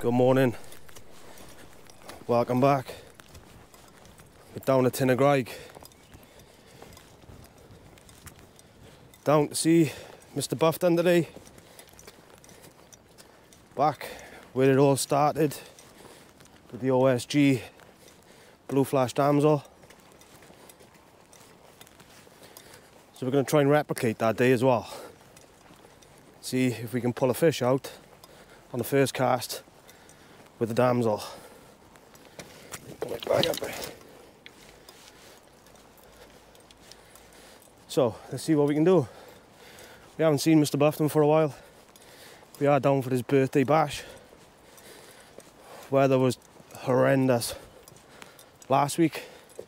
Good morning, welcome back. We're down at Tyn Y Graig, down to see Mr Buftons today, back where it all started with the OSG Blue Flash Damsel. So we're going to try and replicate that day as well, see if we can pull a fish out on the first cast with the Damsel. Put my bag up there. So let's see what we can do. We haven't seen Mr Buftons for a while. We are down for his birthday bash. Weather was horrendous last week, so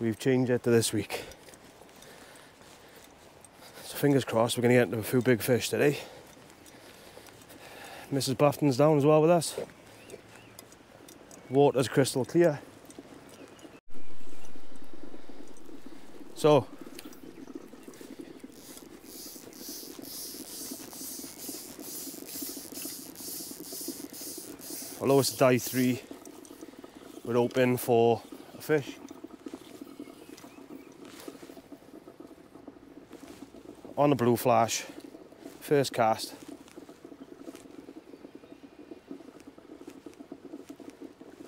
we've changed it to this week. So fingers crossed we're going to get into a few big fish today. Mrs Buftons down as well with us. Water's crystal clear. So although it's day 3, we're open for a fish. On the Blue Flash, first cast.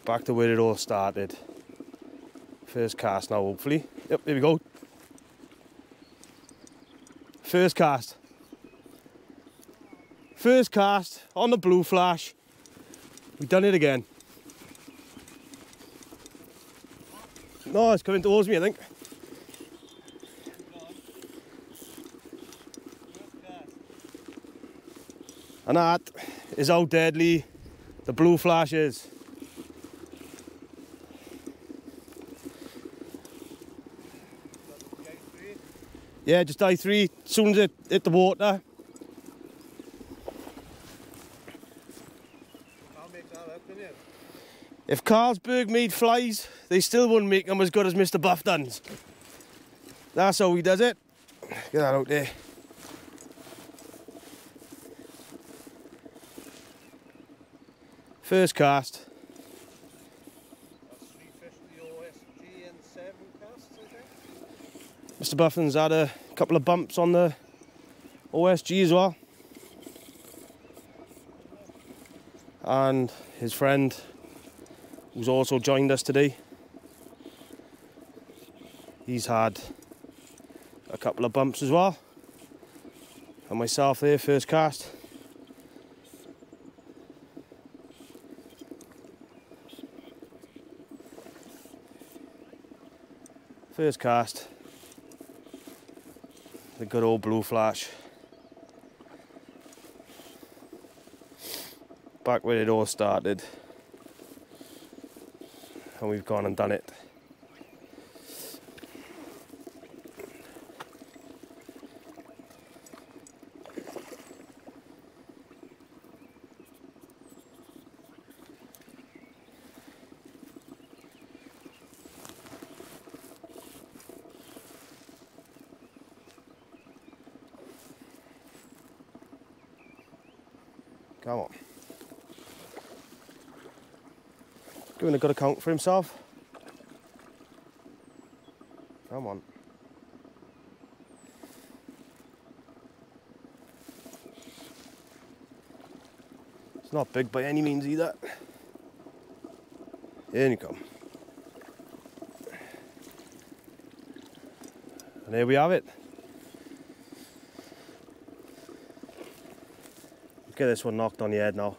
Back to where it all started. First cast now, hopefully. Yep, there we go. First cast. First cast on the Blue Flash. We've done it again. No, it's coming towards me, I think. And that is how deadly the Blue Flash is. Yeah, just day 3, as soon as it hit the water. If Carlsberg made flies, they still wouldn't make them as good as Mr Buftons. That's how he does it. Get that out there. First cast. That's 3 fish for the OSG and 7 casts, I think. Mr Buftons had a couple of bumps on the OSG as well. And his friend, who's also joined us today, he's had a couple of bumps as well. And myself there, first cast. First cast, the good old Blue Flash. Back where it all started. And we've gone and done it. Come on. Doing a good account for himself. Come on. It's not big by any means either. In you come. And there we have it. Get this one knocked on the head now,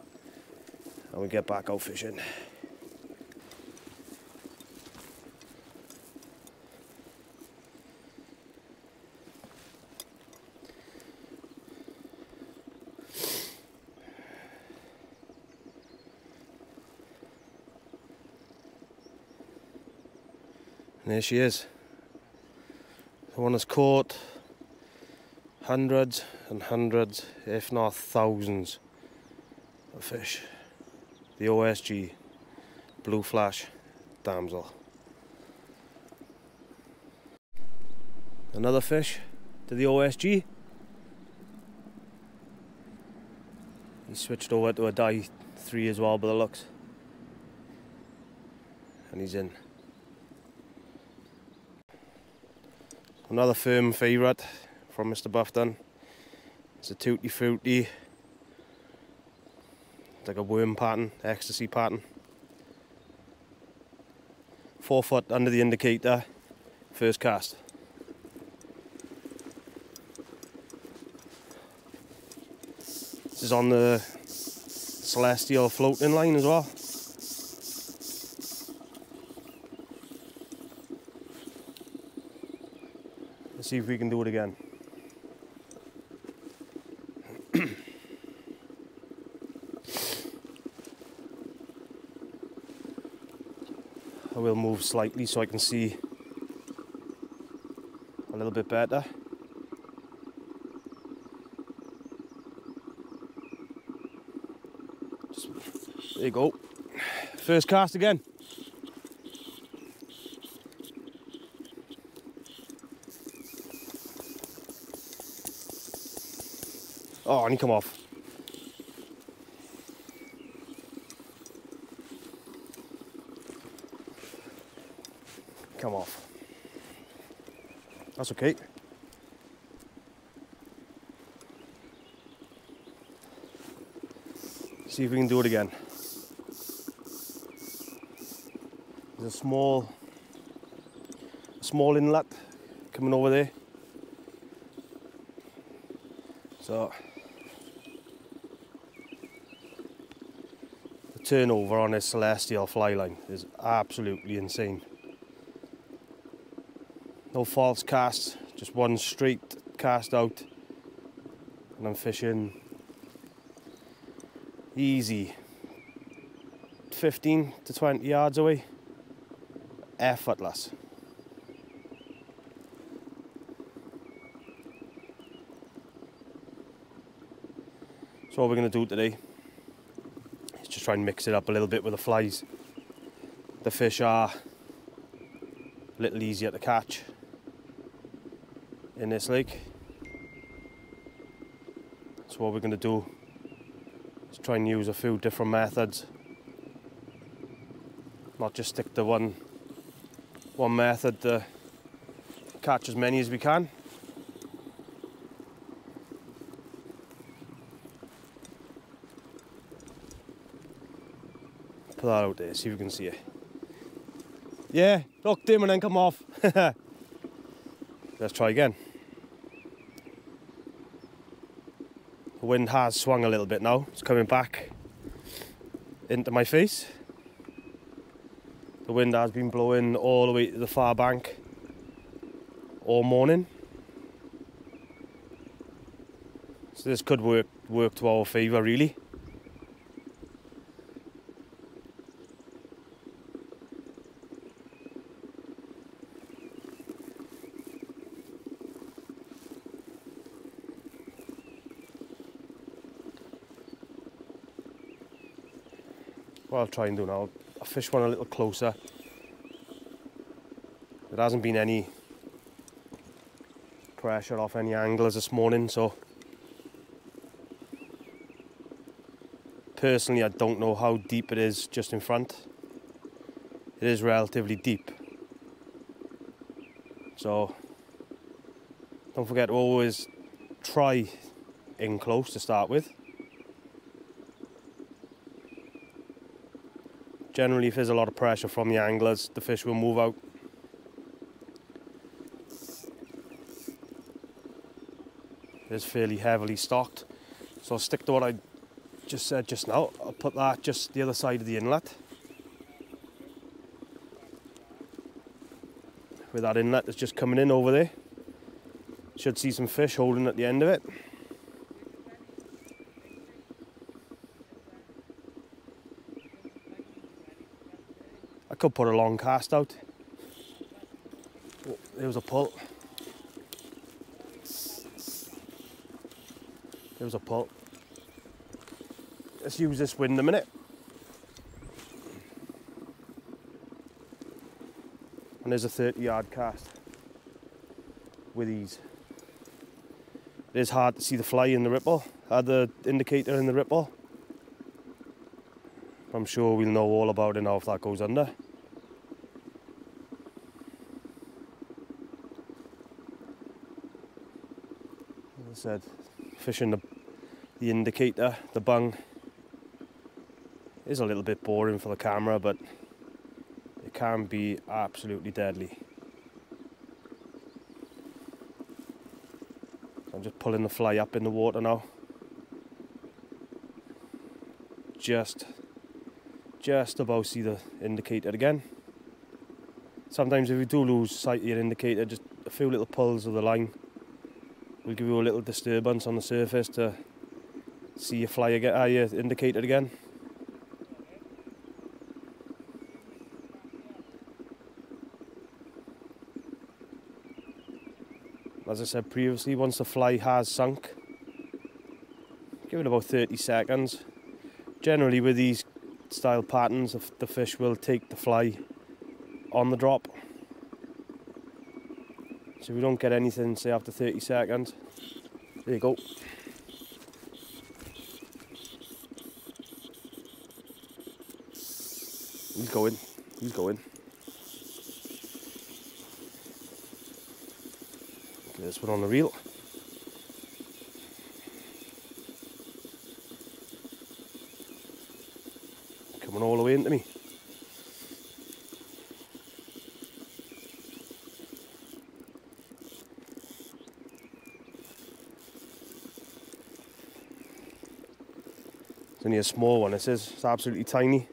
and we get back out fishing. And there she is, the one that's caught hundreds and hundreds, if not thousands, of fish. The OSG Blue Flash Damsel. Another fish to the OSG. He switched over to a 3 as well by the looks. And he's in. Another firm favourite from Mr Buftons. It's a tutti frutti. It's like a worm pattern, ecstasy pattern. 4 foot under the indicator, first cast. This is on the celestial floating line as well. Let's see if we can do it again. I will move slightly so I can see a little bit better. There you go. First cast again. Oh, and he come off. Come off. That's okay. See if we can do it again. There's a small inlet coming over there. So the turnover on this celestial fly line is absolutely insane. No false casts, just one straight cast out, and I'm fishing easy 15 to 20 yards away, effortless. So what we're going to do today is just try and mix it up a little bit with the flies. The fish are a little easier to catch in this lake. So what we're going to do is try and use a few different methods, not just stick to one method to catch as many as we can. Put that out there, see if we can see it. Yeah, looked him and then come off. Let's try again. The wind has swung a little bit now. It's coming back into my face. The wind has been blowing all the way to the far bank all morning. So this could work to our favour really. What I'll try and do now, I'll fish one a little closer. There hasn't been any pressure off any anglers this morning, so personally I don't know how deep it is just in front. It is relatively deep, so don't forget to always try in close to start with. Generally, if there's a lot of pressure from the anglers, the fish will move out. It's fairly heavily stocked, so I'll stick to what I just said just now. I'll put that just the other side of the inlet, where that inlet is just coming in over there. Should see some fish holding at the end of it. I could put a long cast out. Oh, there was a pull. There was a pull. Let's use this wind a minute. And there's a 30-yard cast with ease. It is hard to see the fly in the ripple, the indicator in the ripple. I'm sure we'll know all about it now if that goes under. As I said, fishing the indicator, the bung, is a little bit boring for the camera, but it can be absolutely deadly. I'm just pulling the fly up in the water now. Just about see the indicator again. Sometimes if you do lose sight of your indicator, just a few little pulls of the line will give you a little disturbance on the surface to see your fly again, your indicator again. As I said previously, once the fly has sunk, give it about 30 seconds. Generally with these style patterns, the fish will take the fly on the drop. So if we don't get anything, say after 30 seconds, there you go. He's going, he's going. Get this one on the reel. Coming all the way into me. It's only a small one, this is. It's absolutely tiny.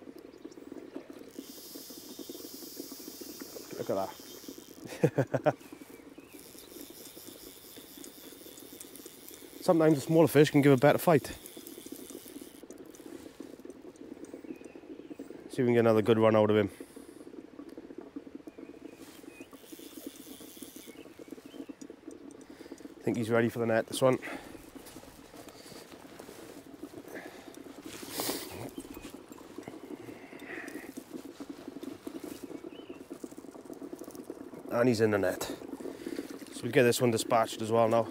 Look at that. Sometimes a smaller fish can give a better fight. See if we can get another good run out of him. I think he's ready for the net, this one. And he's in the net. So we'll get this one dispatched as well now.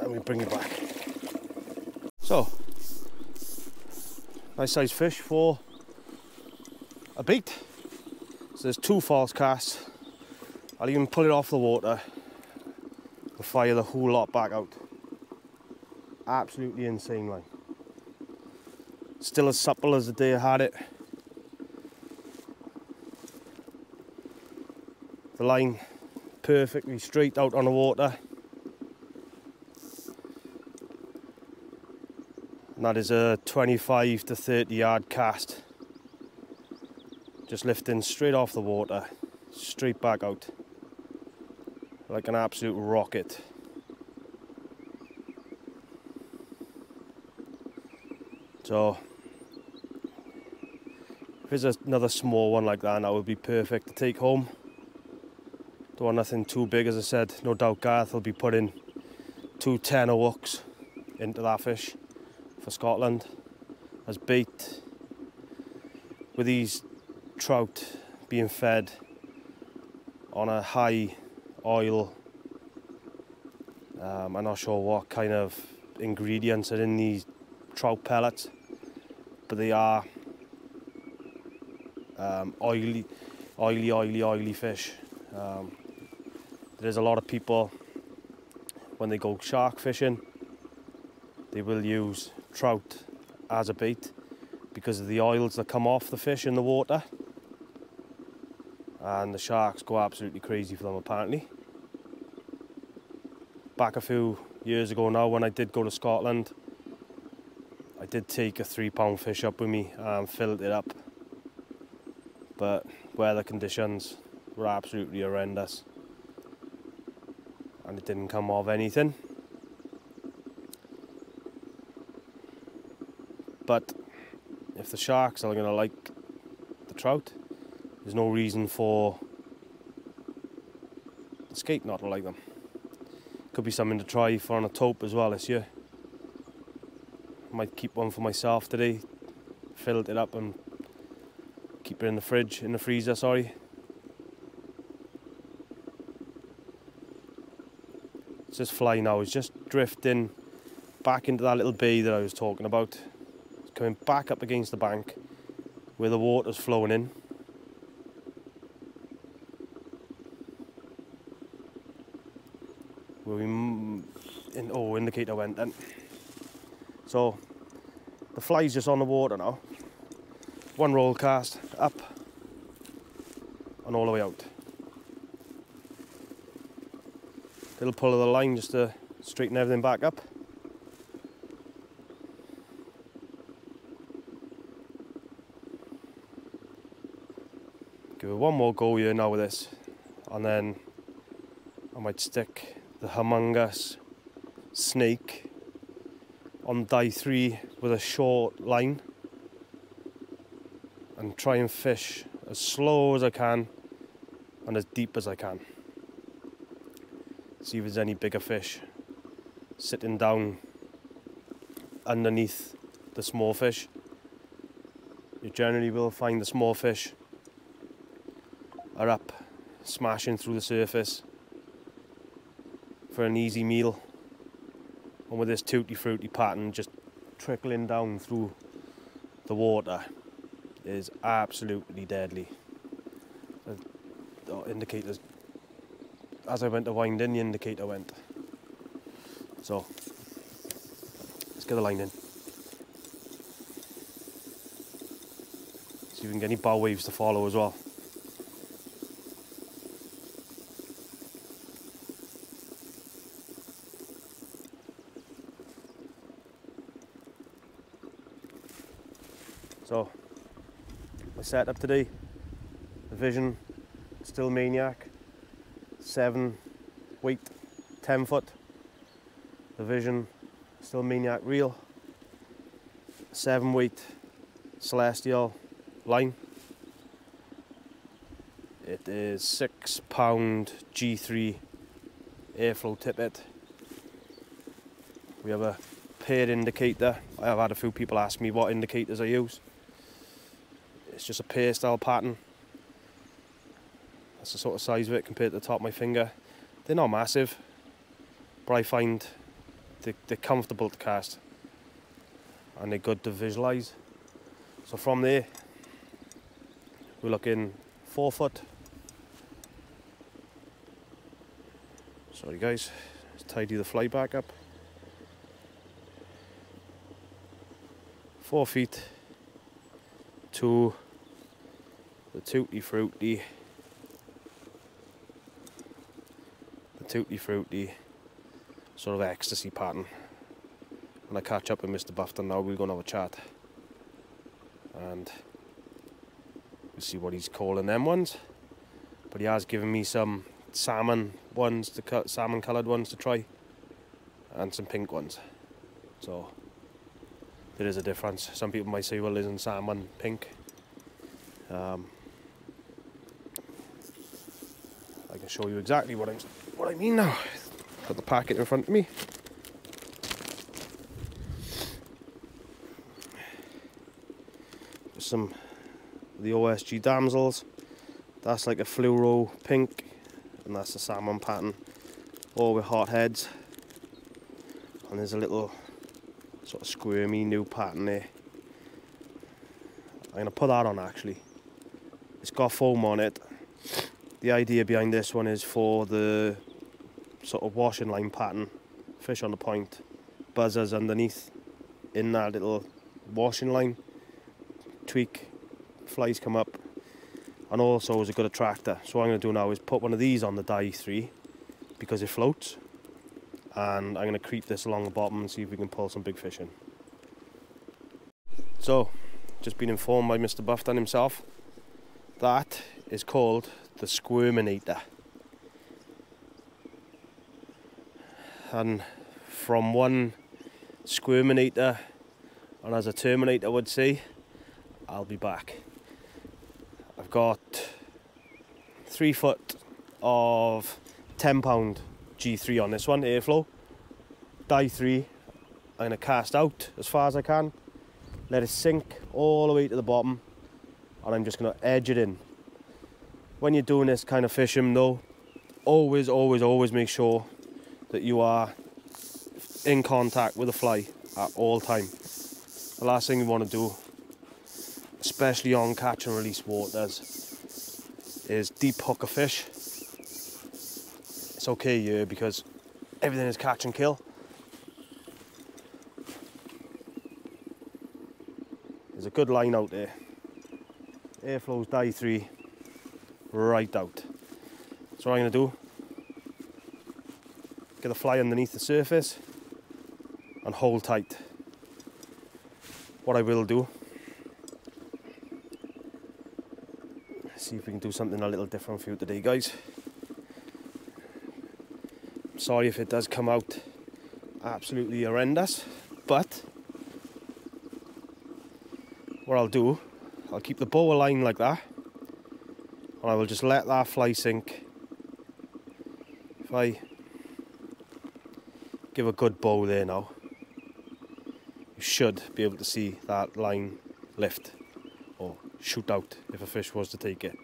And we bring it back. So, nice sized fish for a bait. So there's 2 false casts. I'll even pull it off the water and fire the whole lot back out. Absolutely insane line. Still as supple as the day I had it. The line perfectly straight out on the water. And that is a 25 to 30 yard cast. Just lifting straight off the water, straight back out. Like an absolute rocket. So, if there's another small one like that, that would be perfect to take home. Don't want nothing too big, as I said. No doubt Garth will be putting 2 tenner hooks into that fish for Scotland as bait. With these trout being fed on a high oil, I'm not sure what kind of ingredients are in these trout pellets, but they are oily fish. There's a lot of people, when they go shark fishing, they will use trout as a bait because of the oils that come off the fish in the water, and the sharks go absolutely crazy for them apparently. Back a few years ago now, when I did go to Scotland, I did take a 3-pound fish up with me and filled it up, but weather conditions were absolutely horrendous and it didn't come of anything. But if the sharks are going to like the trout, there's no reason for the skate not to like them. Could be something to try for on a taupe as well this year. Might keep one for myself today, filled it up and keep it in the fridge, in the freezer, sorry. It's this fly now is just drifting back into that little bay that I was talking about. coming back up against the bank where the water's flowing in. Where we indicator went then. So the fly's just on the water now. One roll cast up and all the way out. Little pull of the line just to straighten everything back up. Give it one more go here now with this, and then I might stick the humongous snake on die 3 with a short line and try and fish as slow as I can and as deep as I can. See if there's any bigger fish sitting down underneath the small fish. You generally will find the small fish are up smashing through the surface for an easy meal, and with this tutti frutti pattern just trickling down through the water is absolutely deadly. The indicators, as I went to wind in, the indicator went. So let's get the line in. See if we can get any bow waves to follow as well. So, my setup today, the Vision, still Maniac, 7 weight, 10 foot. The Vision, still Maniac reel, 7 weight, Celestial line. It is 6 pound G3 airflow tippet. We have a pair indicator. I have had a few people ask me what indicators I use. It's just a pair style pattern. That's the sort of size of it compared to the top of my finger. They're not massive, but I find they're comfortable to cast and they're good to visualise. So from there, we're looking 4 foot. Sorry guys, let's tidy the fly back up. 4 feet to the tutti frutti sort of ecstasy pattern. When I catch up with Mr Buftons now, we're going to have a chat and we'll see what he's calling them ones. But he has given me some salmon ones, salmon coloured ones to try, and some pink ones. So there is a difference. Some people might say, well, isn't salmon pink? I can show you exactly what I mean now. Got the packet in front of me. Just some of the OSG Damsels. That's like a fluoro pink, and that's the salmon pattern, all with hot heads. And there's a little sort of squirmy new pattern there. I'm going to put that on actually. It's got foam on it. The idea behind this one is for the sort of washing line pattern, fish on the point, buzzers underneath in that little washing line, tweak, flies come up, and also is a good attractor. So what I'm going to do now is put one of these on the die 3 because it floats, and I'm going to creep this along the bottom and see if we can pull some big fish in. So, just been informed by Mr Buftons himself, that is called the Squirminator. And from one Squirminator, and as a Terminator would say, I'll be back. I've got 3 foot of 10 pound G3 on this one, airflow. Die 3, I'm going to cast out as far as I can, let it sink all the way to the bottom, and I'm just going to edge it in. When you're doing this kind of fishing though, always make sure that you are in contact with the fly at all time. The last thing you want to do, especially on catch and release waters, is deep hook a fish. It's okay here because everything is catch and kill. There's a good line out there. Airflow's die 3 right out. So what I'm going to do, get the fly underneath the surface and hold tight. What I will do, see if we can do something a little different for you today, guys. Sorry if it does come out absolutely horrendous, but what I'll do, I'll keep the bow aligned like that, and I will just let that fly sink. If I give a good bow there now, you should be able to see that line lift or shoot out if a fish was to take it.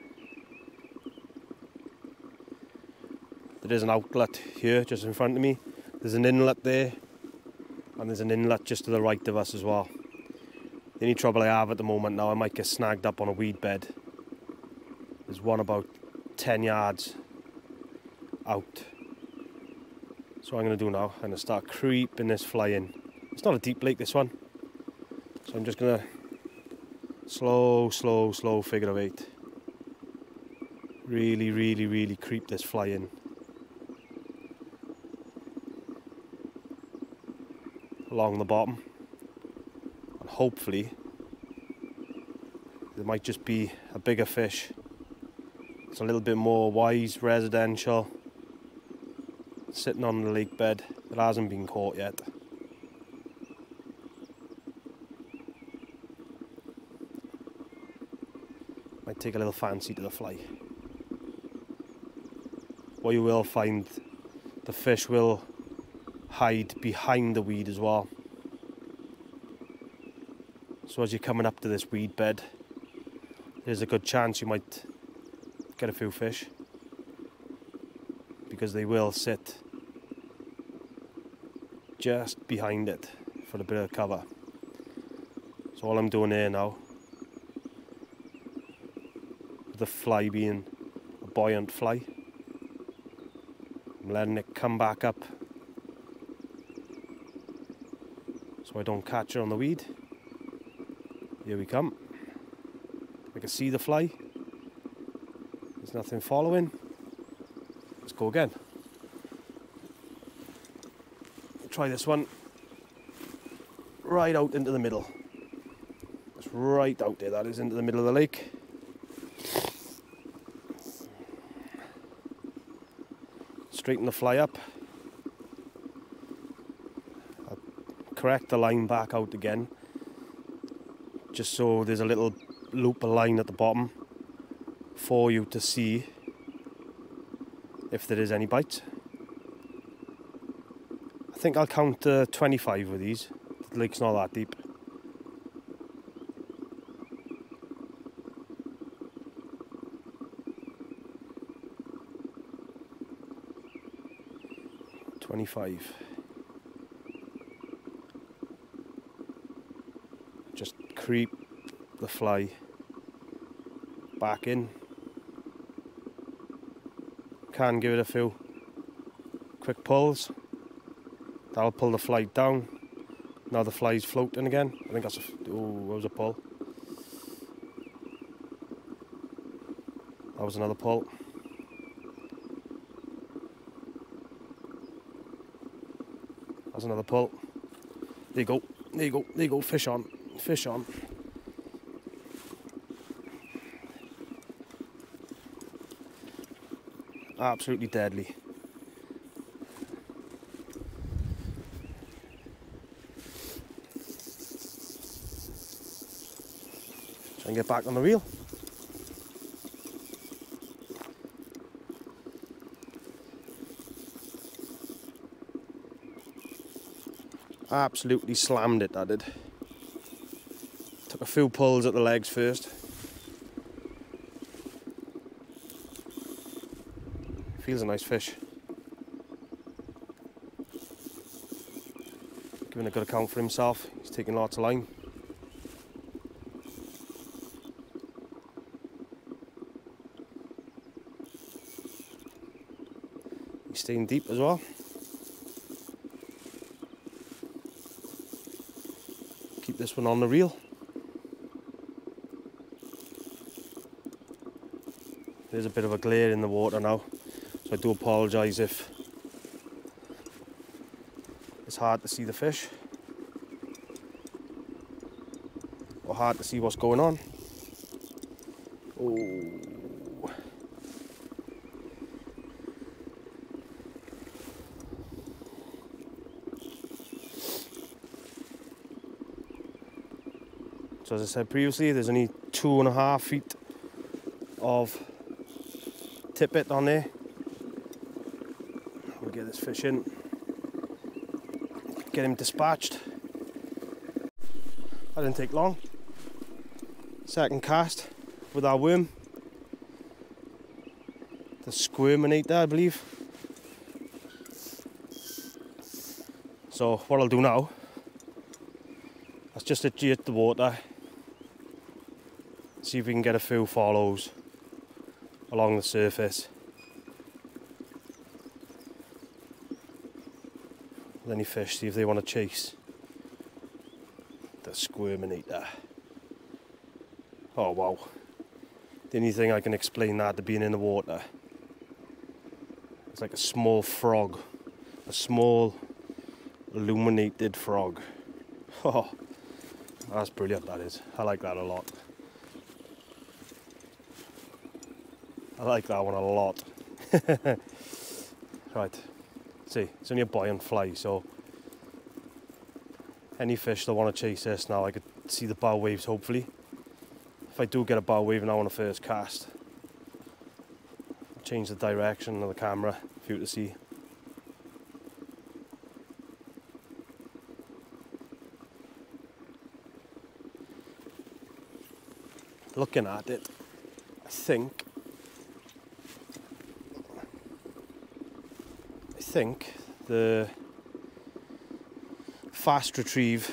There is an outlet here just in front of me. There's an inlet there, and there's an inlet just to the right of us as well. The only trouble I have at the moment now, I might get snagged up on a weed bed. There's one about 10 yards out. So what I'm going to do now, I'm going to start creeping this fly in. It's not a deep lake, this one. So I'm just going to slow figure of 8. Really creep this fly in. Along the bottom. And hopefully there might just be a bigger fish. It's a little bit more wise, residential, sitting on the lake bed that hasn't been caught yet. Might take a little fancy to the fly. What you will find, the fish will hide behind the weed as well. So as you're coming up to this weed bed, there's a good chance you might get a few fish, because they will sit just behind it for a bit of cover. So all I'm doing here now, with the fly being a buoyant fly, I'm letting it come back up so I don't catch her on the weed. Here we come. I can see the fly. There's nothing following. Let's go again. Try this one. Right out into the middle. It's right out there, that is, into the middle of the lake. Straighten the fly up. I'll correct the line back out again, just so there's a little loop of line at the bottom for you to see if there is any bites. I think I'll count 25 with these. The lake's not that deep. Just creep the fly back in. Can give it a few quick pulls. That'll pull the fly down. Now the fly's floating again. I think that's that was a pull. That was another pull. That's another pull. There you go. There you go. There you go. Fish on. Fish on. Absolutely deadly. Try and get back on the reel. Absolutely slammed it, I did. Took a few pulls at the legs first. Feels a nice fish. Giving a good account for himself. He's taking lots of line. staying deep as well. Keep this one on the reel. There's a bit of a glare in the water now, so I do apologise if it's hard to see the fish or hard to see what's going on. Oh. So as I said previously, there's only 2.5 feet of tippet on there. We'll get this fish in, get him dispatched. That didn't take long. Second cast with our worm, the Crynant, I believe. So what I'll do now, let's just adjust the water, see if we can get a few follows along the surface. With any fish, see if they want to chase the Crynant. Oh wow. The only thing I can explain that to being in the water, it's like a small frog, a small illuminated frog. Oh, that's brilliant, that is. I like that a lot. I like that one a lot. Right, see, it's only a buoyant fly, so any fish that want to chase this now, I could see the bow waves hopefully. If I do get a bow wave now on the first cast, I'll change the direction of the camera for you to see. Looking at it, I think the fast retrieve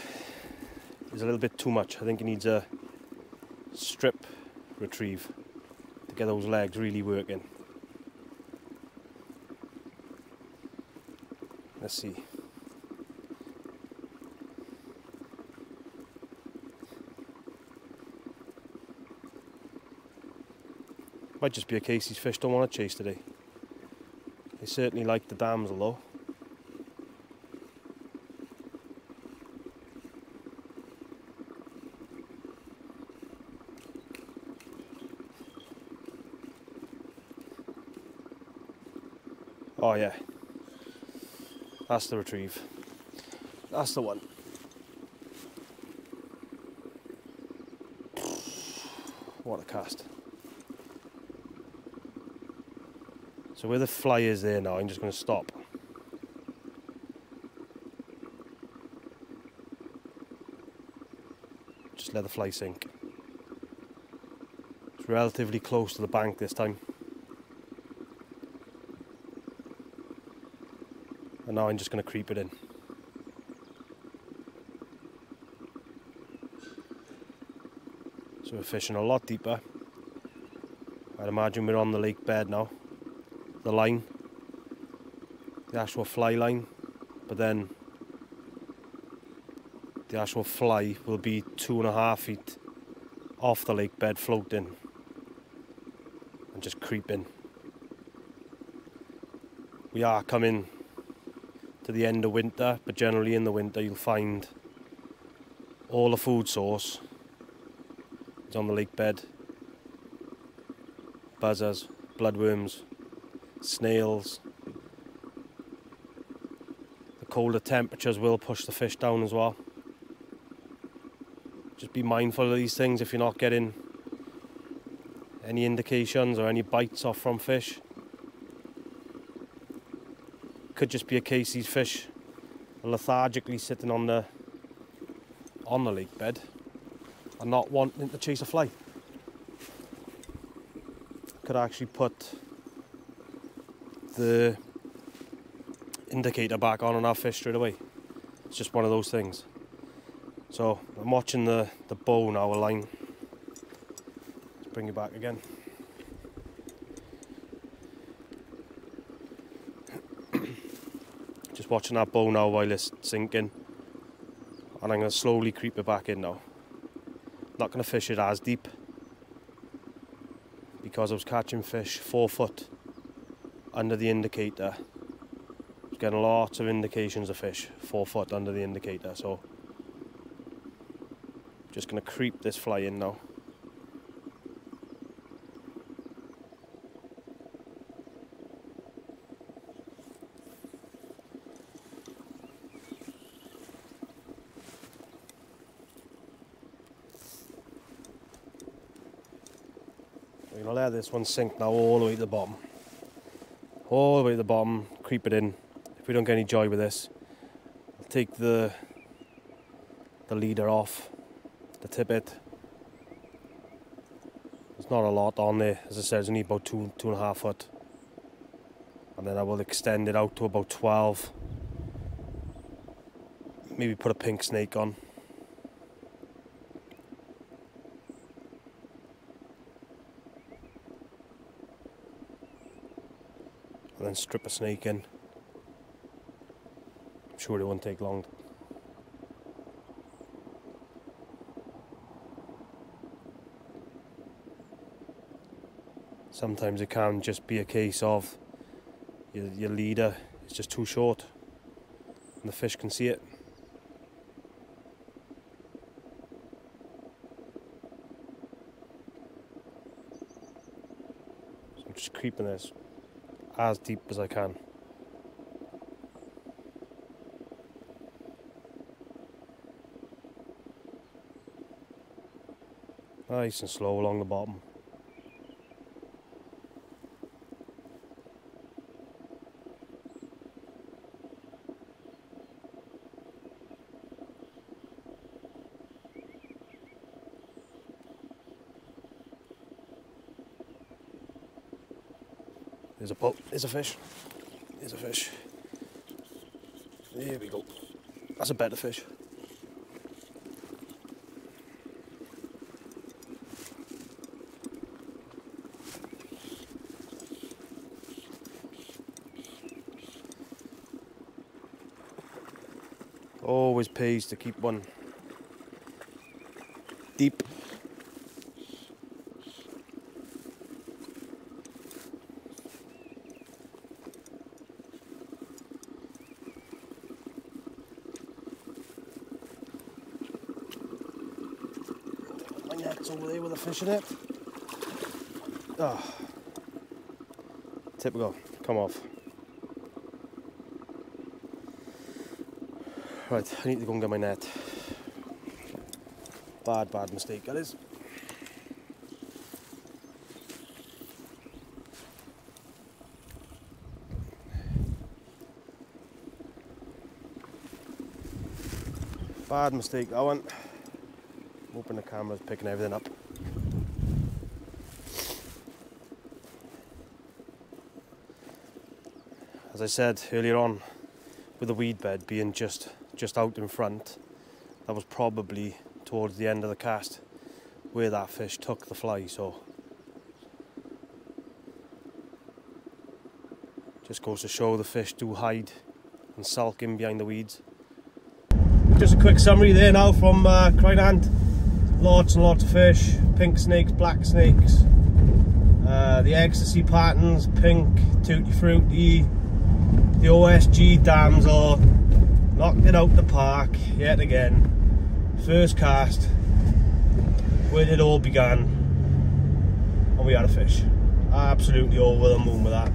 is a little bit too much. I think it needs a strip retrieve to get those legs really working. Let's see. Might just be a case these fish don't want to chase today. They certainly like the Damsel though. Oh yeah, that's the retrieve. That's the one. What a cast. So where the fly is there now, I'm just going to stop. Just let the fly sink. It's relatively close to the bank this time. And now I'm just going to creep it in. So we're fishing a lot deeper. I'd imagine we're on the lake bed now. The line, the actual fly line, but then the actual fly will be 2.5 feet off the lake bed floating and just creeping. We are coming to the end of winter, but generally in the winter you'll find all the food source is on the lake bed. Buzzers, bloodworms, snails. The colder temperatures will push the fish down as well. Just be mindful of these things if you're not getting any indications or any bites off from fish. Could just be a case these fish are lethargically sitting on the lake bed and not wanting to chase a fly. Could actually put the indicator back on our fish straight away. It's just one of those things. So I'm watching the bow now, a line. Let's bring it back again. Just watching that bow now while it's sinking, and I'm going to slowly creep it back in now. Not going to fish it as deep because I was catching fish 4 foot under the indicator. I was getting lots of indications of fish 4 foot under the indicator, so just going to creep this fly in now. We're going to let this one sink now all the way to the bottom. All the way to the bottom, creep it in. If we don't get any joy with this, I'll take the leader off, the tippet. There's not a lot on there, as I said, it's only about 2.5 foot. And then I will extend it out to about 12. Maybe put a pink snake on. And then strip a snake in. I'm sure it won't take long. Sometimes it can just be a case of your leader is just too short and the fish can see it. So I'm just creeping this as deep as I can. Nice and slow along the bottom. There's a pull, there's a fish, there's a fish. There we go. That's a better fish. Always pays to keep one deep. My net's over there with a fish in it. Ah, typical, come off. Right, I need to go and get my net. Bad mistake that is. Bad mistake that one. I'm hoping the camera's picking everything up. As I said earlier on, with the weed bed being just out in front, that was probably towards the end of the cast where that fish took the fly, so just goes to show the fish do hide and sulk in behind the weeds. Just a quick summary there now from Crynant. Lots and lots of fish, pink snakes, black snakes, the ecstasy patterns, pink, tutti frutti, the OSG Damsel. Knocked it out the park yet again. First cast, where it all began, and we had a fish. Absolutely over the moon with that.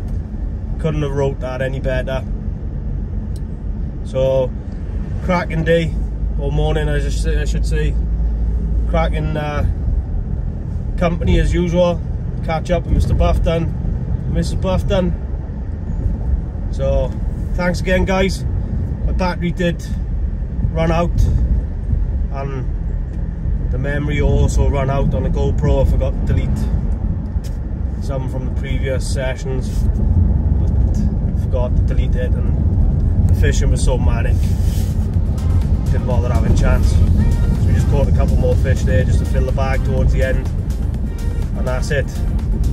Couldn't have wrote that any better. So, cracking day, or morning I should say. Cracking company as usual. Catch up with Mr Buftons, Mrs Buftons. So, thanks again guys. My battery did run out, and the memory also ran out on the GoPro. I forgot to delete some from the previous sessions, but I forgot to delete it, and the fishing was so manic, didn't bother having a chance. So we just caught a couple more fish there just to fill the bag towards the end, and that's it.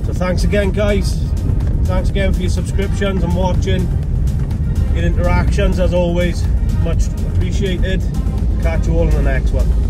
So thanks again guys, thanks again for your subscriptions and watching. Your interactions, as always, much appreciated. Catch you all in the next one.